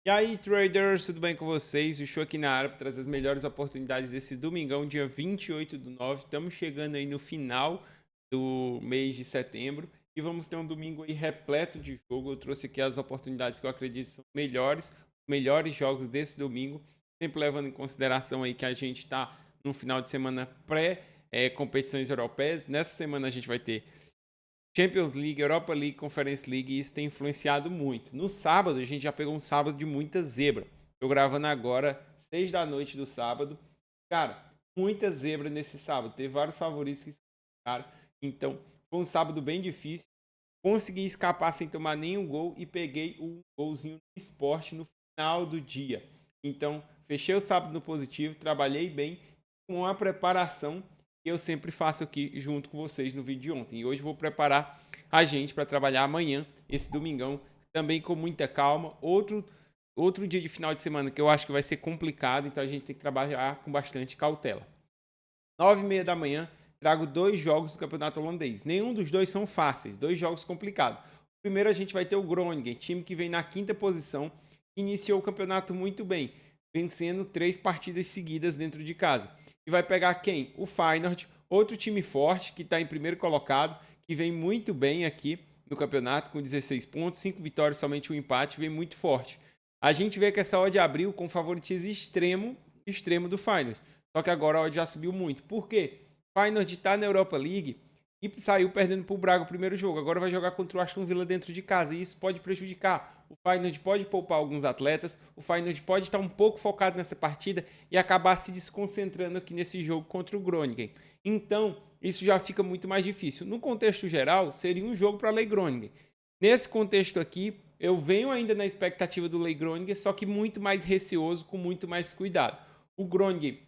E aí, traders, tudo bem com vocês? O show aqui na área para trazer as melhores oportunidades desse domingão, dia 28/9. Estamos chegando aí no final do mês de setembro e vamos ter um domingo aí repleto de jogo. Eu trouxe aqui as oportunidades que eu acredito são melhores jogos desse domingo, sempre levando em consideração aí que a gente está no final de semana pré-competições europeias. Nessa semana a gente vai ter Champions League, Europa League, Conference League, e isso tem influenciado muito. No sábado, a gente já pegou um sábado de muita zebra. Tô gravando agora, 6 da noite do sábado. Cara, muita zebra nesse sábado. Teve vários favoritos que se ficaram. Então, foi um sábado bem difícil. Consegui escapar sem tomar nenhum gol e peguei um golzinho no esporte no final do dia. Então, fechei o sábado no positivo, trabalhei bem com a preparação que eu sempre faço aqui junto com vocês no vídeo de ontem. E hoje vou preparar a gente para trabalhar amanhã, esse domingão, também com muita calma. Outro dia de final de semana que eu acho que vai ser complicado, então a gente tem que trabalhar com bastante cautela. 9h30 da manhã, trago dois jogos do campeonato holandês. Nenhum dos dois são fáceis, dois jogos complicados. Primeiro a gente vai ter o Groningen, time que vem na quinta posição, iniciou o campeonato muito bem, vencendo 3 partidas seguidas dentro de casa. E vai pegar quem? O Feyenoord, outro time forte que está em primeiro colocado, que vem muito bem aqui no campeonato com 16 pontos, 5 vitórias, somente um empate, vem muito forte. A gente vê que essa odd abriu com favoritismo extremo do Feyenoord. Só que agora a odd já subiu muito. Por quê? O Feyenoord está na Europa League e saiu perdendo para o Braga o primeiro jogo. Agora vai jogar contra o Aston Villa dentro de casa e isso pode prejudicar. O Feyenoord pode poupar alguns atletas, o Feyenoord pode estar um pouco focado nessa partida e acabar se desconcentrando aqui nesse jogo contra o Groningen. Então, isso já fica muito mais difícil. No contexto geral, seria um jogo para a Lei Groningen. Nesse contexto aqui, eu venho ainda na expectativa do Lei Groningen, só que muito mais receoso, com muito mais cuidado. O Groningen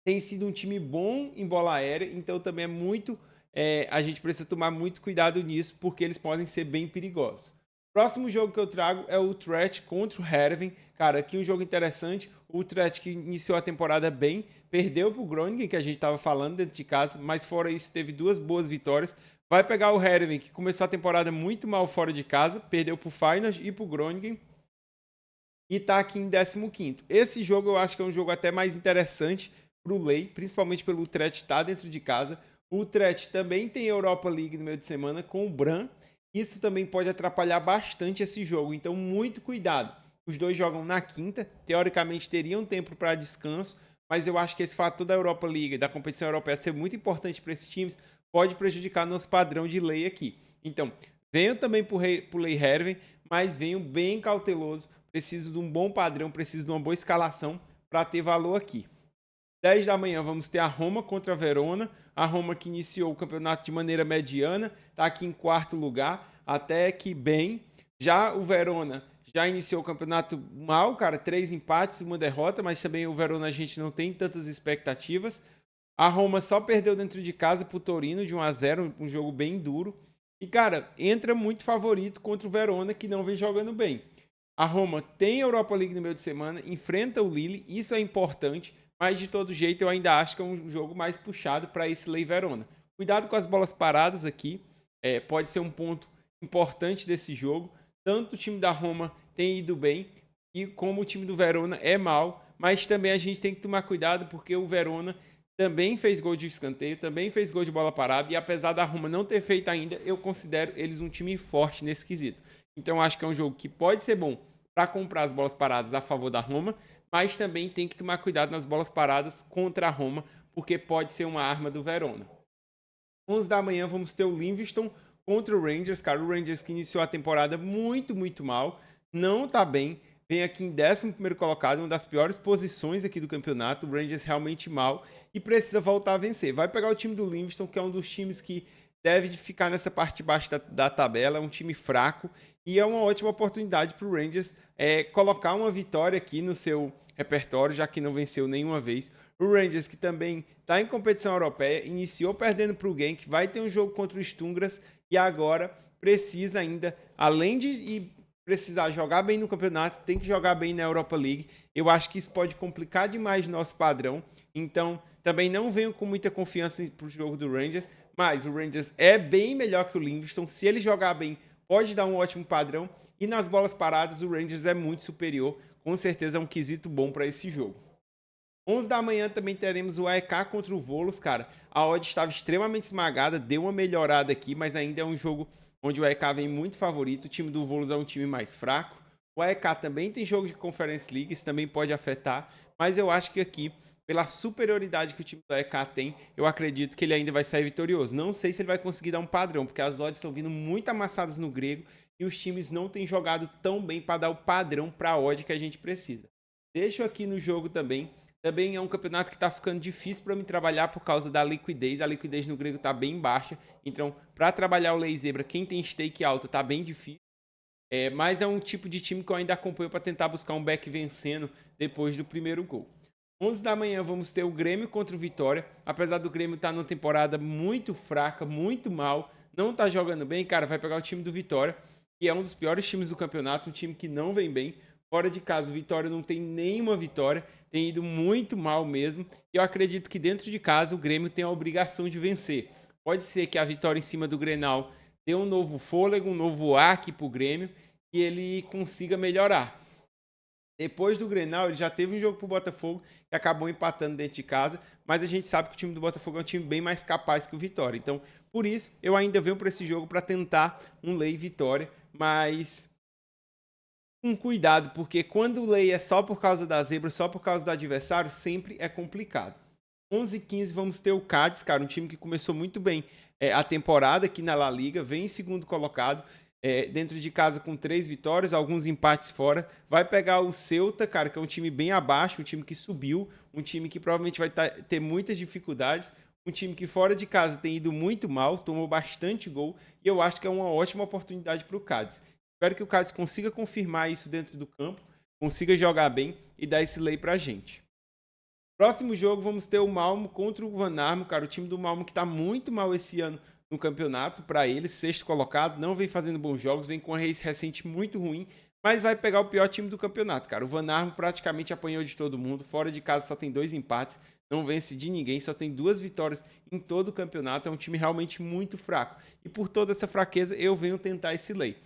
tem sido um time bom em bola aérea, então também é muito. A gente precisa tomar muito cuidado nisso, porque eles podem ser bem perigosos. Próximo jogo que eu trago é o Utrecht contra o Heerenveen. Cara, aqui um jogo interessante. O Utrecht que iniciou a temporada bem, perdeu para o Groningen, que a gente estava falando dentro de casa, mas fora isso teve duas boas vitórias. Vai pegar o Heerenveen, que começou a temporada muito mal fora de casa, perdeu para o Feyenoord e para o Groningen e tá aqui em 15º. Esse jogo eu acho que é um jogo até mais interessante pro Lei, principalmente pelo Utrecht estar dentro de casa. O Utrecht também tem Europa League no meio de semana com o Bran. Isso também pode atrapalhar bastante esse jogo, então muito cuidado. Os dois jogam na quinta, teoricamente teriam tempo para descanso, mas eu acho que esse fator da Europa League, da competição europeia ser muito importante para esses times, pode prejudicar nosso padrão de Lei aqui. Então, venho também pro Lei Heerenveen, mas venho bem cauteloso. Preciso de um bom padrão, preciso de uma boa escalação para ter valor aqui. 10 da manhã vamos ter a Roma contra a Verona. A Roma que iniciou o campeonato de maneira mediana, está aqui em quarto lugar, até que bem. Já o Verona já iniciou o campeonato mal, cara, 3 empates, uma derrota, mas também o Verona a gente não tem tantas expectativas. A Roma só perdeu dentro de casa pro Torino de 1-0, um jogo bem duro. E, cara, entra muito favorito contra o Verona, que não vem jogando bem. A Roma tem Europa League no meio de semana, enfrenta o Lille, isso é importante, mas de todo jeito eu ainda acho que é um jogo mais puxado para esse Lei Verona. Cuidado com as bolas paradas aqui, pode ser um ponto importante desse jogo. Tanto o time da Roma tem ido bem, e como o time do Verona é mal, mas também a gente tem que tomar cuidado porque o Verona também fez gol de escanteio, também fez gol de bola parada, e apesar da Roma não ter feito ainda, eu considero eles um time forte nesse quesito. Então acho que é um jogo que pode ser bom para comprar as bolas paradas a favor da Roma, mas também tem que tomar cuidado nas bolas paradas contra a Roma, porque pode ser uma arma do Verona. 11 da manhã vamos ter o Livingston contra o Rangers, cara. O Rangers que iniciou a temporada muito, muito mal, não tá bem, vem aqui em 11º colocado, uma das piores posições aqui do campeonato. O Rangers realmente mal e precisa voltar a vencer. Vai pegar o time do Livingston, que é um dos times que deve ficar nessa parte de baixo da tabela, é um time fraco e é uma ótima oportunidade para o Rangers colocar uma vitória aqui no seu repertório, já que não venceu nenhuma vez. O Rangers, que também está em competição europeia, iniciou perdendo para o Genk, vai ter um jogo contra o Stungras e agora precisa ainda, além de precisar jogar bem no campeonato, tem que jogar bem na Europa League. Eu acho que isso pode complicar demais nosso padrão, então também não venho com muita confiança para o jogo do Rangers, mas o Rangers é bem melhor que o Livingston. Se ele jogar bem, pode dar um ótimo padrão. E nas bolas paradas, o Rangers é muito superior. Com certeza é um quesito bom para esse jogo. 11 da manhã também teremos o AEK contra o Volos, cara. A odd estava extremamente esmagada, deu uma melhorada aqui, mas ainda é um jogo onde o AEK vem muito favorito. O time do Volos é um time mais fraco. O AEK também tem jogo de Conference League, isso também pode afetar, mas eu acho que aqui, pela superioridade que o time do AEK tem, eu acredito que ele ainda vai sair vitorioso. Não sei se ele vai conseguir dar um padrão, porque as odds estão vindo muito amassadas no grego e os times não têm jogado tão bem para dar o padrão para a odd que a gente precisa. Deixo aqui no jogo também. Também é um campeonato que está ficando difícil para me trabalhar por causa da liquidez. A liquidez no grego está bem baixa. Então, para trabalhar o Lei Zebra, quem tem stake alta está bem difícil. Mas é um tipo de time que eu ainda acompanho para tentar buscar um back vencendo depois do primeiro gol. 11 da manhã vamos ter o Grêmio contra o Vitória. Apesar do Grêmio estar numa temporada muito fraca, muito mal, não está jogando bem, cara, vai pegar o time do Vitória, que é um dos piores times do campeonato, um time que não vem bem. Fora de casa, o Vitória não tem nenhuma vitória, tem ido muito mal mesmo. E eu acredito que dentro de casa o Grêmio tem a obrigação de vencer. Pode ser que a vitória em cima do Grenal dê um novo fôlego, um novo ar aqui para o Grêmio e ele consiga melhorar. Depois do Grenal, ele já teve um jogo pro Botafogo que acabou empatando dentro de casa, mas a gente sabe que o time do Botafogo é um time bem mais capaz que o Vitória. Então, por isso, eu ainda venho para esse jogo para tentar um lei Vitória, mas com cuidado, porque quando o lei é só por causa da zebra, só por causa do adversário, sempre é complicado. 11h15 vamos ter o Cádiz, cara, um time que começou muito bem a temporada aqui na La Liga, vem em segundo colocado, dentro de casa com 3 vitórias, alguns empates fora. Vai pegar o Ceuta, cara, que é um time bem abaixo, um time que subiu, um time que provavelmente vai ter muitas dificuldades, um time que fora de casa tem ido muito mal, tomou bastante gol, e eu acho que é uma ótima oportunidade para o Cádiz. Espero que o Cádiz consiga confirmar isso dentro do campo, consiga jogar bem e dar esse lay pra gente. Próximo jogo, vamos ter o Malmo contra o Van Armo, cara. O time do Malmo que tá muito mal esse ano no campeonato, para ele, sexto colocado, não vem fazendo bons jogos, vem com uma race recente muito ruim, mas vai pegar o pior time do campeonato, cara. O Van Armo praticamente apanhou de todo mundo, fora de casa só tem 2 empates, não vence de ninguém, só tem 2 vitórias em todo o campeonato, é um time realmente muito fraco. E por toda essa fraqueza, eu venho tentar esse lay.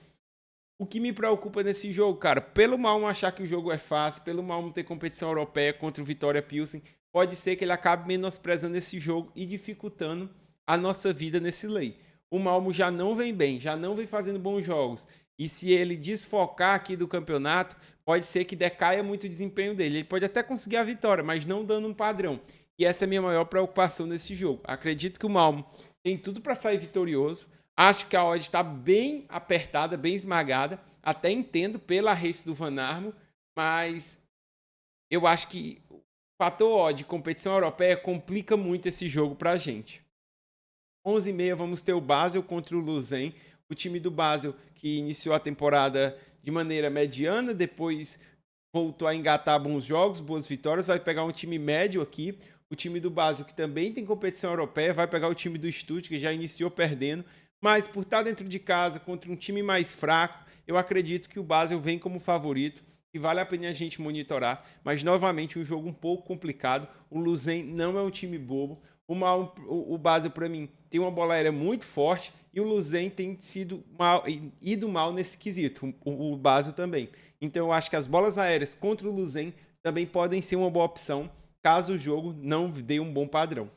O que me preocupa nesse jogo, cara, pelo Malmo achar que o jogo é fácil, pelo Malmo ter competição europeia contra o Vitória Pilsen, pode ser que ele acabe menosprezando esse jogo e dificultando a nossa vida nesse lay. O Malmo já não vem bem, já não vem fazendo bons jogos. E se ele desfocar aqui do campeonato, pode ser que decaia muito o desempenho dele. Ele pode até conseguir a vitória, mas não dando um padrão. E essa é a minha maior preocupação nesse jogo. Acredito que o Malmo tem tudo para sair vitorioso. Acho que a odd está bem apertada, bem esmagada. Até entendo pela race do Van Armo, mas eu acho que o fator odd, competição europeia, complica muito esse jogo para a gente. 11h30 vamos ter o Basel contra o Luzern. O time do Basel que iniciou a temporada de maneira mediana, depois voltou a engatar bons jogos, boas vitórias, vai pegar um time médio aqui. O time do Basel que também tem competição europeia, vai pegar o time do Stuttgart, que já iniciou perdendo. Mas por estar dentro de casa contra um time mais fraco, eu acredito que o Basel vem como favorito e vale a pena a gente monitorar. Mas novamente um jogo um pouco complicado. O Luzern não é um time bobo. O Basel, para mim, tem uma bola aérea muito forte e o Luzern tem ido mal nesse quesito. O Basel também. Então eu acho que as bolas aéreas contra o Luzern também podem ser uma boa opção caso o jogo não dê um bom padrão.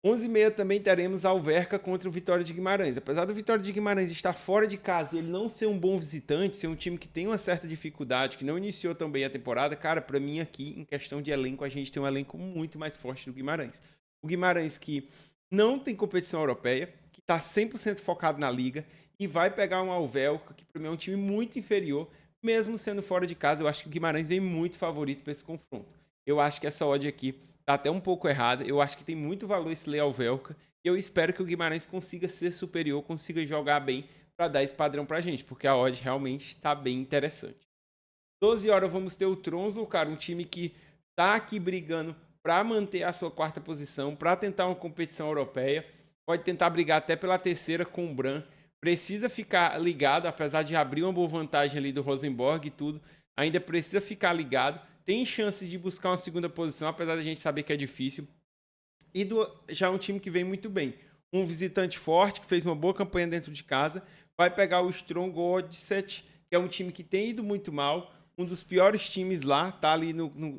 11h30 também teremos a Alverca contra o Vitória de Guimarães. Apesar do Vitória de Guimarães estar fora de casa e ele não ser um bom visitante, ser um time que tem uma certa dificuldade, que não iniciou tão bem a temporada, cara, para mim aqui, em questão de elenco, a gente tem um elenco muito mais forte do Guimarães. O Guimarães que não tem competição europeia, que está 100% focado na liga e vai pegar um Alverca, que para mim é um time muito inferior, mesmo sendo fora de casa. Eu acho que o Guimarães vem muito favorito para esse confronto. Eu acho que essa odd aqui tá até um pouco errada. Eu acho que tem muito valor esse Leal Velca. E eu espero que o Guimarães consiga ser superior, consiga jogar bem para dar esse padrão pra gente, porque a odd realmente está bem interessante. 12 horas vamos ter o Tronslo, cara, um time que tá aqui brigando para manter a sua 4ª posição, para tentar uma competição europeia. Pode tentar brigar até pela 3ª com o Bran. Precisa ficar ligado, apesar de abrir uma boa vantagem ali do Rosenborg e tudo. Ainda precisa ficar ligado. Tem chances de buscar uma 2ª posição, apesar da gente saber que é difícil. E já é um time que vem muito bem. Um visitante forte, que fez uma boa campanha dentro de casa. vai pegar o Strong Oddset, que é um time que tem ido muito mal, um dos piores times lá, tá ali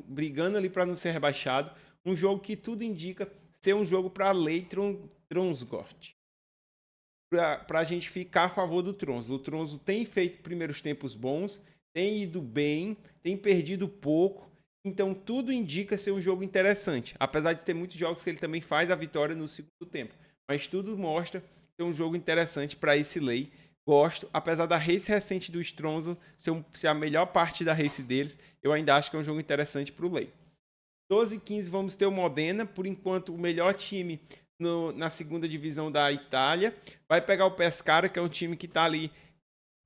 brigando ali para não ser rebaixado. Um jogo que tudo indica ser um jogo para Leitron Tronsgort. Para a gente ficar a favor do Tronzo. O Tronzo tem feito primeiros tempos bons, tem ido bem, tem perdido pouco. Então tudo indica ser um jogo interessante. Apesar de ter muitos jogos que ele também faz a vitória no segundo tempo. Mas tudo mostra ser um jogo interessante para esse lay. Gosto, apesar da race recente do Stronzo ser a melhor parte da race deles, eu ainda acho que é um jogo interessante para o lay. 12 e 15 vamos ter o Modena, por enquanto o melhor time na segunda divisão da Itália. Vai pegar o Pescara, que é um time que está ali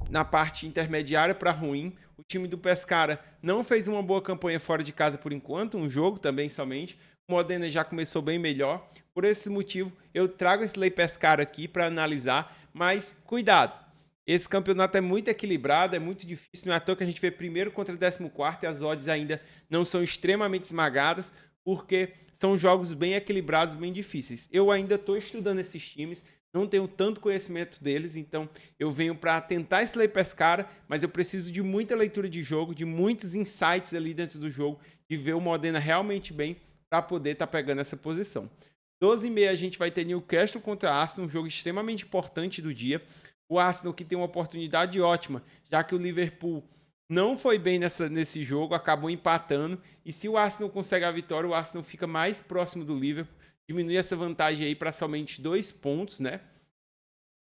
na parte intermediária para ruim. O time do Pescara não fez uma boa campanha fora de casa por enquanto, um jogo também somente. O Modena já começou bem melhor. Por esse motivo, eu trago esse Lei Pescara aqui para analisar, mas cuidado. Esse campeonato é muito equilibrado, é muito difícil. Não é à toa que a gente vê primeiro contra 14º e as odds ainda não são extremamente esmagadas, porque são jogos bem equilibrados, bem difíceis. Eu ainda estou estudando esses times, não tenho tanto conhecimento deles, então eu venho para tentar esse Lei Pescara, mas eu preciso de muita leitura de jogo, de muitos insights ali dentro do jogo, de ver o Modena realmente bem para poder estar pegando essa posição. 12h30 a gente vai ter Newcastle contra Arsenal, um jogo extremamente importante do dia. O Arsenal que tem uma oportunidade ótima, já que o Liverpool não foi bem nesse jogo, acabou empatando. E se o Arsenal consegue a vitória, o Arsenal fica mais próximo do Liverpool, diminui essa vantagem aí para somente 2 pontos, né?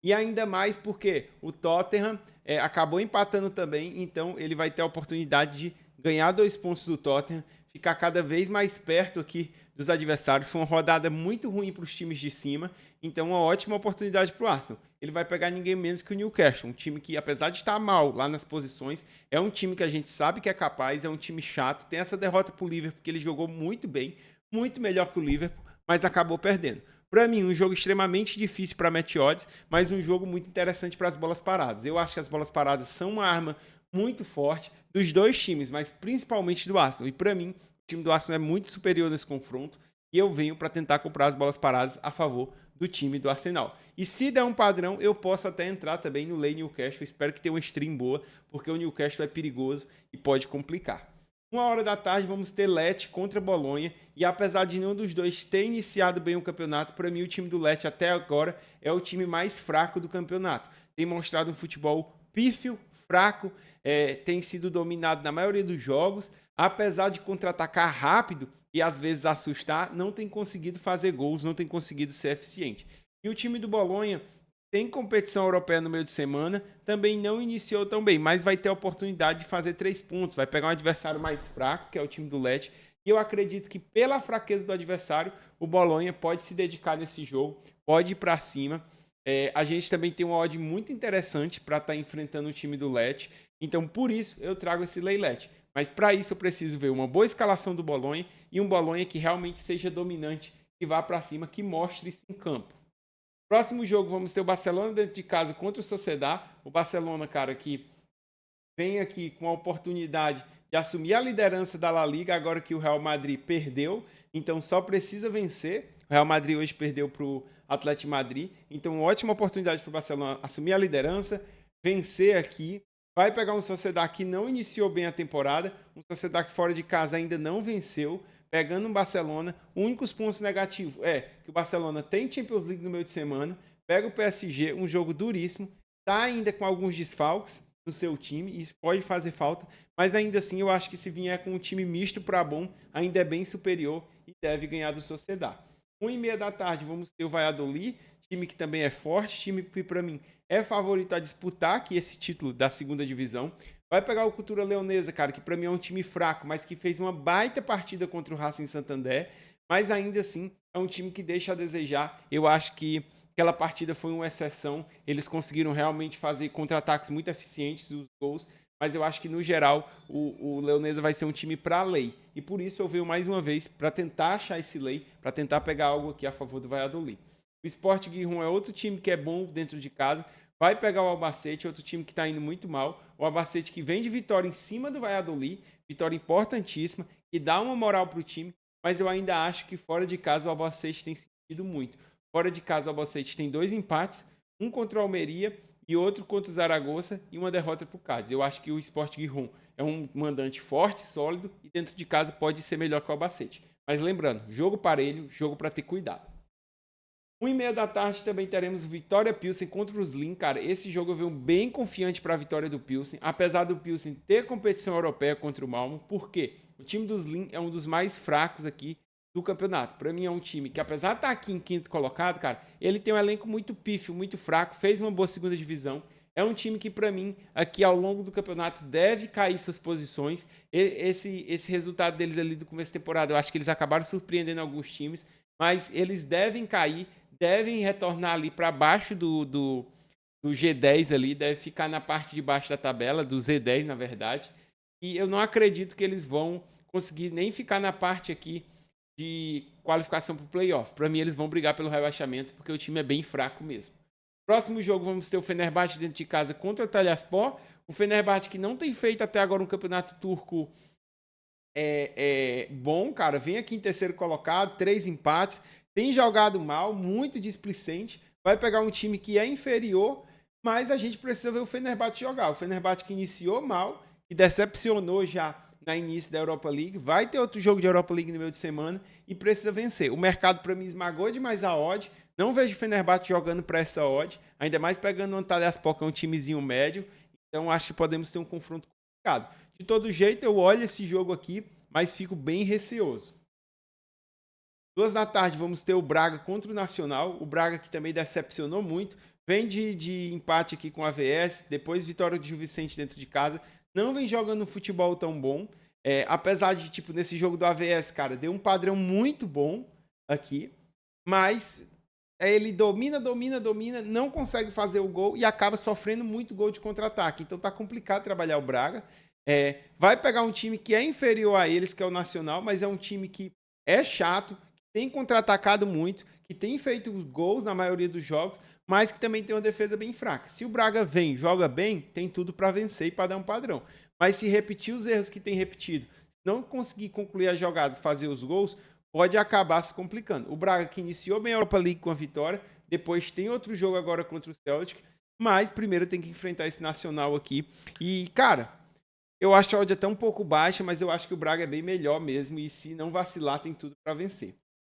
E ainda mais porque o Tottenham acabou empatando também, então ele vai ter a oportunidade de ganhar 2 pontos do Tottenham, ficar cada vez mais perto aqui dos adversários. Foi uma rodada muito ruim para os times de cima, então uma ótima oportunidade para o Arsenal. Ele vai pegar ninguém menos que o Newcastle, um time que, apesar de estar mal lá nas posições, é um time que a gente sabe que é capaz, é um time chato. Tem essa derrota para o Liverpool, porque ele jogou muito bem, muito melhor que o Liverpool, mas acabou perdendo. Para mim, um jogo extremamente difícil para match odds, mas um jogo muito interessante para as bolas paradas. Eu acho que as bolas paradas são uma arma muito forte dos dois times, mas principalmente do Arsenal. E para mim, o time do Arsenal é muito superior nesse confronto e eu venho para tentar comprar as bolas paradas a favor do time do Arsenal. E se der um padrão, eu posso até entrar também no Lay Newcastle. Espero que tenha uma stream boa, porque o Newcastle é perigoso e pode complicar. 1h da tarde vamos ter Lecce contra Bolonha, e apesar de nenhum dos dois ter iniciado bem o campeonato, para mim o time do Lecce até agora é o time mais fraco do campeonato. Tem mostrado um futebol pífio, fraco, tem sido dominado na maioria dos jogos, apesar de contra-atacar rápido e às vezes assustar, não tem conseguido fazer gols, não tem conseguido ser eficiente. E o time do Bolonha tem competição europeia no meio de semana, também não iniciou tão bem, mas vai ter a oportunidade de fazer 3 pontos, vai pegar um adversário mais fraco, que é o time do Lecce, e eu acredito que pela fraqueza do adversário, o Bolonha pode se dedicar nesse jogo, pode ir para cima. A gente também tem uma odd muito interessante para estar enfrentando o time do Lecce, então por isso eu trago esse Lei Lecce. Mas para isso eu preciso ver uma boa escalação do Bolonha e um Bolonha que realmente seja dominante, que vá para cima, que mostre isso em campo. Próximo jogo, vamos ter o Barcelona dentro de casa contra o Sociedad. O Barcelona, cara, que vem aqui com a oportunidade de assumir a liderança da La Liga, agora que o Real Madrid perdeu, então só precisa vencer. O Real Madrid hoje perdeu para o Atlético Madrid, então ótima oportunidade para o Barcelona assumir a liderança, vencer aqui. Vai pegar um Sociedad que não iniciou bem a temporada, um Sociedad que fora de casa ainda não venceu, pegando um Barcelona. Únicos pontos negativos é que o Barcelona tem Champions League no meio de semana, pega o PSG, um jogo duríssimo, tá ainda com alguns desfalques no seu time, e isso pode fazer falta, mas ainda assim eu acho que se vier com um time misto para bom, ainda é bem superior e deve ganhar do Sociedad. 1h30 da tarde vamos ter o Valladolid, time que também é forte, time que para mim é favorito a disputar aqui esse título da segunda divisão. Vai pegar o Cultura Leonesa, cara, que para mim é um time fraco, mas que fez uma baita partida contra o Racing Santander, mas ainda assim é um time que deixa a desejar. Eu acho que aquela partida foi uma exceção, eles conseguiram realmente fazer contra-ataques muito eficientes, os gols, mas eu acho que no geral o Leonesa vai ser um time para lei, e por isso eu venho mais uma vez para tentar achar esse lei, para tentar pegar algo aqui a favor do Valladolid. O Sport Gijón é outro time que é bom dentro de casa, vai pegar o Albacete, outro time que está indo muito mal. O Albacete que vem de vitória em cima do Valladolid, vitória importantíssima, que dá uma moral para o time, mas eu ainda acho que fora de casa o Albacete tem sentido muito. Fora de casa o Albacete tem 2 empates, um contra o Almeria e outro contra o Zaragoza e uma derrota para o Cádiz. Eu acho que o Sport Gijón é um mandante forte, sólido e dentro de casa pode ser melhor que o Albacete. Mas lembrando, jogo parelho, jogo para ter cuidado. 1h30 da tarde também teremos o Vitória Pilsen contra o Zlin. Cara, esse jogo eu venho bem confiante para a vitória do Pilsen, apesar do Pilsen ter competição europeia contra o Malmö. Por quê? O time do Zlin é um dos mais fracos aqui do campeonato. Para mim é um time que, apesar de estar aqui em quinto colocado, cara, ele tem um elenco muito pífio, muito fraco, fez uma boa segunda divisão. É um time que, para mim, aqui ao longo do campeonato, deve cair suas posições. Esse resultado deles ali do começo da temporada, eu acho que eles acabaram surpreendendo alguns times, mas eles devem cair, devem retornar ali para baixo do G10 ali, deve ficar na parte de baixo da tabela, do Z10, na verdade. E eu não acredito que eles vão conseguir nem ficar na parte aqui de qualificação para o playoff. Para mim, eles vão brigar pelo rebaixamento, porque o time é bem fraco mesmo. Próximo jogo, vamos ter o Fenerbahçe dentro de casa contra o Antalyaspor. O Fenerbahçe que não tem feito até agora um campeonato turco bom, cara. Vem aqui em terceiro colocado, 3 empates. Tem jogado mal, muito displicente. Vai pegar um time que é inferior, mas a gente precisa ver o Fenerbahçe jogar. O Fenerbahçe que iniciou mal, que decepcionou já no início da Europa League. Vai ter outro jogo de Europa League no meio de semana e precisa vencer. O mercado, para mim, esmagou demais a odd. Não vejo o Fenerbahçe jogando para essa odd, ainda mais pegando o Antalyaspor, que é um timezinho médio. Então, acho que podemos ter um confronto complicado. De todo jeito, eu olho esse jogo aqui, mas fico bem receoso. 2 da tarde, vamos ter o Braga contra o Nacional. O Braga que também decepcionou muito. Vem de empate aqui com a AVS, depois vitória de Gil Vicente dentro de casa. Não vem jogando um futebol tão bom. Apesar de, nesse jogo do AVS, cara, deu um padrão muito bom aqui. Mas ele domina, não consegue fazer o gol e acaba sofrendo muito gol de contra-ataque. Então tá complicado trabalhar o Braga. Vai pegar um time que é inferior a eles, que é o Nacional, mas é um time que é chato, que tem contra-atacado muito, que tem feito gols na maioria dos jogos, mas que também tem uma defesa bem fraca. Se o Braga vem, joga bem, tem tudo para vencer e para dar um padrão. Mas se repetir os erros que tem repetido, não conseguir concluir as jogadas, fazer os gols, pode acabar se complicando. O Braga que iniciou bem a Europa League com a vitória, depois tem outro jogo agora contra o Celtic, mas primeiro tem que enfrentar esse Nacional aqui. E, cara, eu acho a odd até um pouco baixa, mas eu acho que o Braga é bem melhor mesmo e se não vacilar tem tudo para vencer.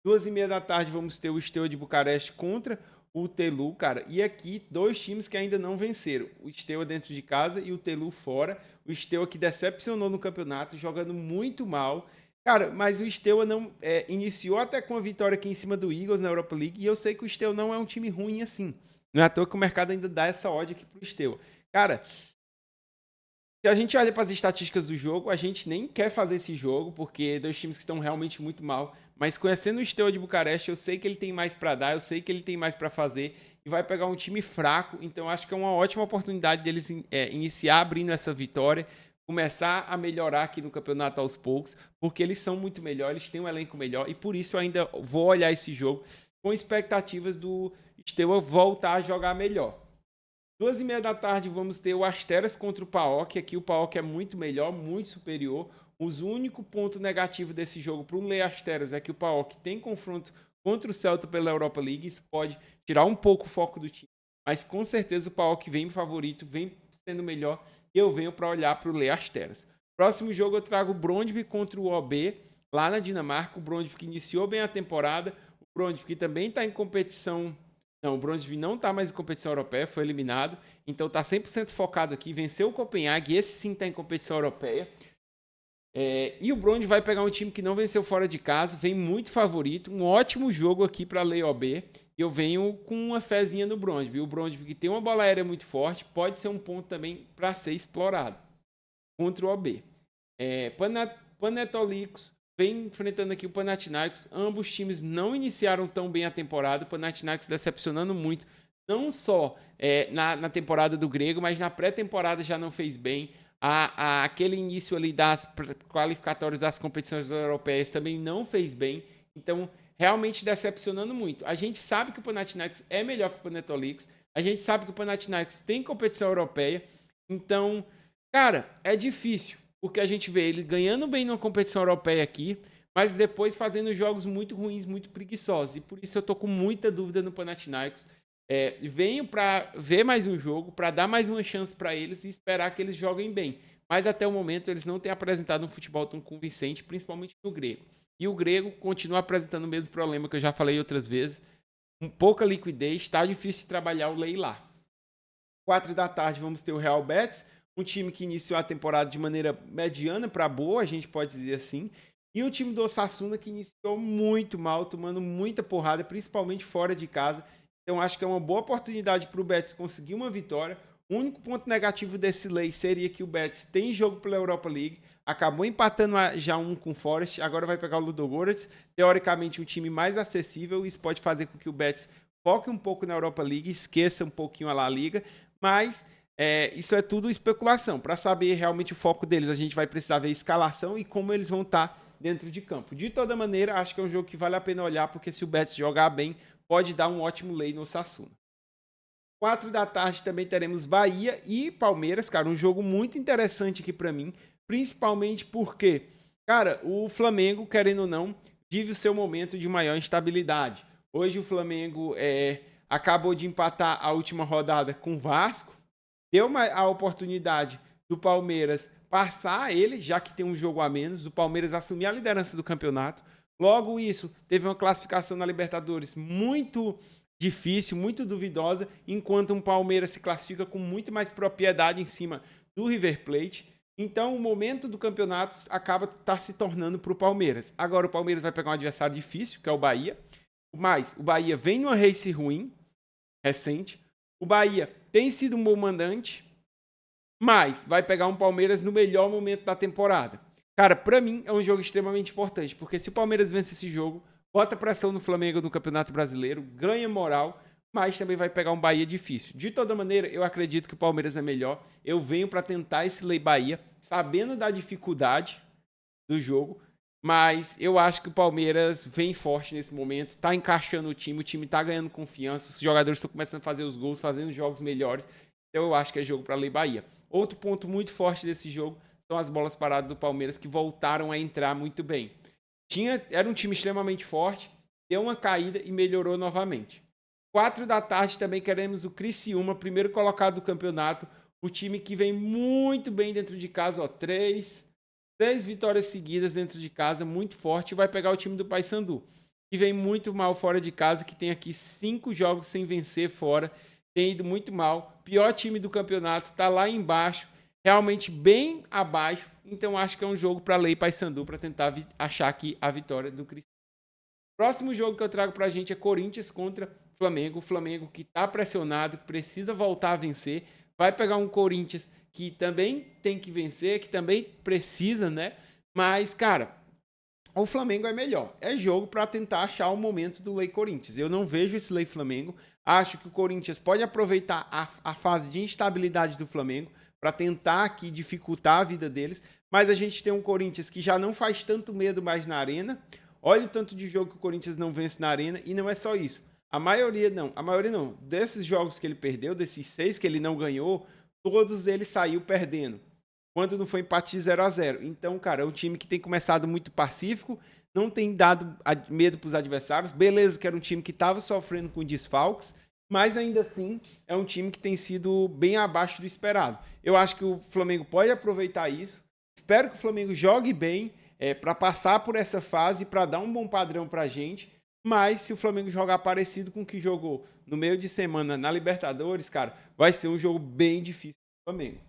2h30 da tarde vamos ter o Steaua de Bucareste contra o Telu, cara. E aqui, 2 times que ainda não venceram. O Steaua dentro de casa e o Telu fora. O Steaua que decepcionou no campeonato, jogando muito mal. Cara, mas o Steaua não iniciou até com a vitória aqui em cima do Eagles na Europa League. E eu sei que o Steaua não é um time ruim assim. Não é à toa que o mercado ainda dá essa odd aqui pro Steaua. Cara, se a gente olha para as estatísticas do jogo, a gente nem quer fazer esse jogo, porque 2 times que estão realmente muito mal. Mas conhecendo o Steaua de Bucareste, eu sei que ele tem mais para dar, eu sei que ele tem mais para fazer e vai pegar um time fraco. Então acho que é uma ótima oportunidade deles iniciar abrindo essa vitória, começar a melhorar aqui no campeonato aos poucos, porque eles são muito melhores, eles têm um elenco melhor e por isso eu ainda vou olhar esse jogo com expectativas do Steaua voltar a jogar melhor. 2h30 da tarde vamos ter o Asteras contra o PAOK. Aqui o PAOK é muito melhor, muito superior. O único ponto negativo desse jogo para o Lei Asteras é que o PAOK tem confronto contra o Celta pela Europa League. Isso pode tirar um pouco o foco do time. Mas com certeza o PAOK vem favorito, vem sendo melhor. E eu venho para olhar para o Lei Asteras. Próximo jogo eu trago o Brøndby contra o OB, lá na Dinamarca. O Brøndby que iniciou bem a temporada. O Brøndby que também está em competição. Não, o Brøndby não está mais em competição europeia, foi eliminado. Então está 100% focado aqui, venceu o Copenhague, esse sim está em competição europeia. E o Brøndby vai pegar um time que não venceu fora de casa, vem muito favorito, um ótimo jogo aqui para a Lei OB. Eu venho com uma fezinha no Brøndby. O Brøndby que tem uma bola aérea muito forte, pode ser um ponto também para ser explorado contra o OB. Panetolikos vem enfrentando aqui o Panathinaikos. Ambos times não iniciaram tão bem a temporada. O Panathinaikos decepcionando muito. Não só na temporada do grego, mas na pré-temporada já não fez bem. Aquele início ali das qualificatórias das competições europeias também não fez bem. Então, realmente decepcionando muito. A gente sabe que o Panathinaikos é melhor que o Panetolikos. A gente sabe que o Panathinaikos tem competição europeia. Então, cara, é difícil. Porque a gente vê ele ganhando bem numa competição europeia aqui, mas depois fazendo jogos muito ruins, muito preguiçosos. E por isso eu tô com muita dúvida no Panathinaikos. Venho para ver mais um jogo, para dar mais uma chance para eles e esperar que eles joguem bem. Mas até o momento eles não têm apresentado um futebol tão convincente, principalmente no grego. E o grego continua apresentando o mesmo problema que eu já falei outras vezes. Com pouca liquidez, está difícil de trabalhar o lei lá. 4 da tarde vamos ter o Real Betis, um time que iniciou a temporada de maneira mediana para boa, a gente pode dizer assim. E o time do Osasuna que iniciou muito mal, tomando muita porrada, principalmente fora de casa. Então acho que é uma boa oportunidade para o Betis conseguir uma vitória. O único ponto negativo desse lei seria que o Betis tem jogo pela Europa League, acabou empatando já um com o Forest, agora vai pegar o Ludogorets, teoricamente um time mais acessível, isso pode fazer com que o Betis foque um pouco na Europa League, esqueça um pouquinho a La Liga, mas isso é tudo especulação. Para saber realmente o foco deles, a gente vai precisar ver a escalação e como eles vão estar dentro de campo. De toda maneira, acho que é um jogo que vale a pena olhar, porque se o Betis jogar bem, pode dar um ótimo lei no Osasuna. 4 da tarde também teremos Bahia e Palmeiras, cara, um jogo muito interessante aqui para mim, principalmente porque, cara, o Flamengo, querendo ou não, vive o seu momento de maior instabilidade. Hoje o Flamengo acabou de empatar a última rodada com o Vasco, deu a oportunidade do Palmeiras passar ele, já que tem um jogo a menos, do Palmeiras assumir a liderança do campeonato. Logo isso, teve uma classificação na Libertadores muito difícil, muito duvidosa, enquanto um Palmeiras se classifica com muito mais propriedade em cima do River Plate. Então, o momento do campeonato acaba se tornando para o Palmeiras. Agora, o Palmeiras vai pegar um adversário difícil, que é o Bahia. Mas o Bahia vem numa race ruim, recente. O Bahia tem sido um bom mandante, mas vai pegar um Palmeiras no melhor momento da temporada. Cara, pra mim é um jogo extremamente importante, porque se o Palmeiras vence esse jogo, bota pressão no Flamengo no Campeonato Brasileiro, ganha moral, mas também vai pegar um Bahia difícil. De toda maneira, eu acredito que o Palmeiras é melhor. Eu venho para tentar esse Lei Bahia, sabendo da dificuldade do jogo, mas eu acho que o Palmeiras vem forte nesse momento, tá encaixando o time tá ganhando confiança, os jogadores estão começando a fazer os gols, fazendo jogos melhores, então eu acho que é jogo para Lei Bahia. Outro ponto muito forte desse jogo são as bolas paradas do Palmeiras, que voltaram a entrar muito bem. Era um time extremamente forte, deu uma caída e melhorou novamente. 4 da tarde também queremos o Criciúma, primeiro colocado do campeonato, o time que vem muito bem dentro de casa, ó, 6 vitórias seguidas dentro de casa, muito forte, e vai pegar o time do Paysandu, que vem muito mal fora de casa, que tem aqui 5 jogos sem vencer fora, tem ido muito mal, pior time do campeonato, tá lá embaixo, realmente bem abaixo, então acho que é um jogo para Lei Paysandu, para tentar achar aqui a vitória do Cristiano. Próximo jogo que eu trago pra gente é Corinthians contra Flamengo. O Flamengo que tá pressionado, precisa voltar a vencer. Vai pegar um Corinthians que também tem que vencer, que também precisa, né? Mas, cara, o Flamengo é melhor. É jogo para tentar achar o momento do Lei Corinthians. Eu não vejo esse Lei Flamengo. Acho que o Corinthians pode aproveitar a fase de instabilidade do Flamengo para tentar aqui dificultar a vida deles. Mas a gente tem um Corinthians que já não faz tanto medo mais na arena. Olha o tanto de jogo que o Corinthians não vence na arena. E não é só isso. A maioria não. Desses jogos que ele perdeu, desses 6 que ele não ganhou, todos ele saiu perdendo. Quando não foi empate 0-0. Então, cara, é um time que tem começado muito pacífico, não tem dado medo para os adversários. Beleza que era um time que estava sofrendo com desfalques, mas ainda assim é um time que tem sido bem abaixo do esperado. Eu acho que o Flamengo pode aproveitar isso. Espero que o Flamengo jogue bem para passar por essa fase, para dar um bom padrão para a gente. Mas se o Flamengo jogar parecido com o que jogou no meio de semana na Libertadores, cara, vai ser um jogo bem difícil para o Flamengo.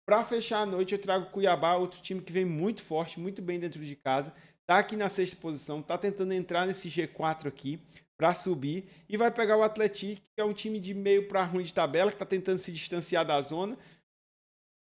Para fechar a noite, eu trago o Cuiabá, outro time que vem muito forte, muito bem dentro de casa. Tá aqui na 6ª posição, tá tentando entrar nesse G4 aqui para subir e vai pegar o Atlético, que é um time de meio para ruim de tabela, que tá tentando se distanciar da zona.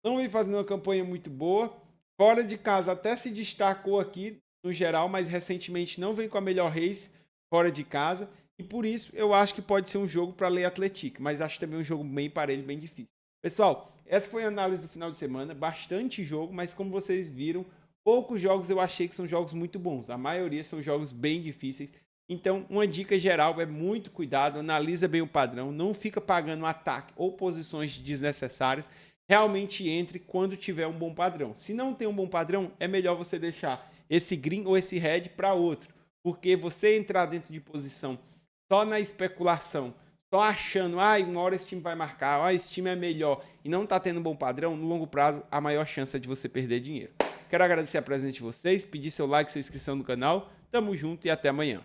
Não vem fazendo uma campanha muito boa. Fora de casa até se destacou aqui no geral, mas recentemente não vem com a melhor race fora de casa. E por isso eu acho que pode ser um jogo para ler Atlético, mas acho também um jogo bem parelho, bem difícil. Pessoal, essa foi a análise do final de semana, bastante jogo, mas como vocês viram, poucos jogos eu achei que são jogos muito bons. A maioria são jogos bem difíceis. Então, uma dica geral é muito cuidado, analisa bem o padrão, não fica pagando ataque ou posições desnecessárias. Realmente entre quando tiver um bom padrão. Se não tem um bom padrão, é melhor você deixar esse green ou esse red para outro. Porque você entrar dentro de posição só na especulação, só achando, uma hora esse time vai marcar, esse time é melhor, e não tá tendo um bom padrão, no longo prazo, a maior chance é de você perder dinheiro. Quero agradecer a presença de vocês, pedir seu like, sua inscrição no canal. Tamo junto e até amanhã.